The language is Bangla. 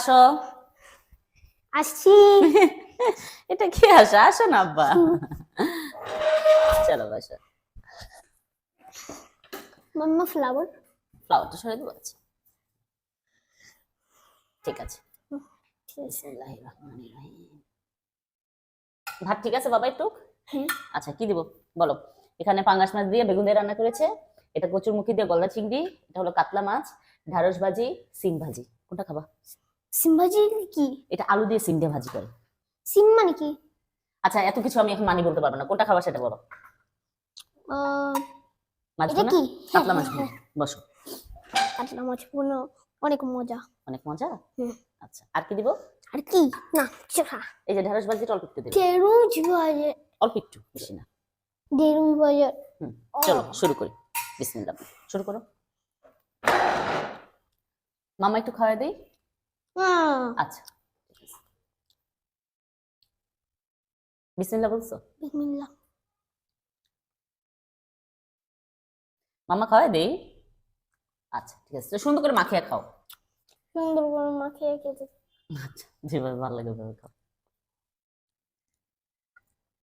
আসো। আসছি। এটা কি আসো? আসো না আব্বা। চলো বসো। মাম্মা ফ্লাওয়ার। ফ্লাওয়ারটা সরে দেবো। আচ্ছা, ঠিক আছে। ঠিক আছে। বিসমিল্লাহির রহমানির রহিম। ভাত ঠিক আছে বাবা একটু? হ্যাঁ। আচ্ছা, কি দিব বলো? এখানে পাঙ্গাস মাছ দিয়ে বেগুন দিয়ে রান্না করেছে, এটা কচুরমুখী দিয়ে গলদা চিংড়ি, এটা হলো কাতলা মাছ, ঢ্যাঁড়স ভাজি, সিম ভাজি। কোনটা খাবা? সিম ভাজি কি? এটা আলু দিয়ে সিম দিয়ে ভাজি করে। সিম মানে কি? আচ্ছা, এত কিছু আমি এখন মানি বলতে পারবো না, কোনটা খাবা সেটা বলো। মাছ এটা ভুনা, কি? কাতলা মাছ ভুনা। বসো। কাতলা মাছ পুরো অনেক মজা। অনেক মজা। হুম। আচ্ছা, আর কি দিব? আর কি? না চোখা। এই যে ঢ্যাঁড়স ভাজিটা অল্প একটু দেবে, ঢেঁড়স ভাজা। অল্প একটু, বেশি না। ঢেঁড়স ভাজা। চলো শুরু করি। বিসমিল্লাহ, শুরু করো। মামা একটু খাওয়াই দেই। আচ্ছা, ঠিক আছে। বিসমিল্লাহ বলছো? বিসমিল্লাহ। মামা খাওয়াই দেই। আচ্ছা, ঠিক আছে, তো সুন্দর করে মাখিয়ে খাও। সুন্দর করে মাখিয়ে খেতে। আচ্ছা, যেভাবে ভালো লাগে ওভাবে খাও।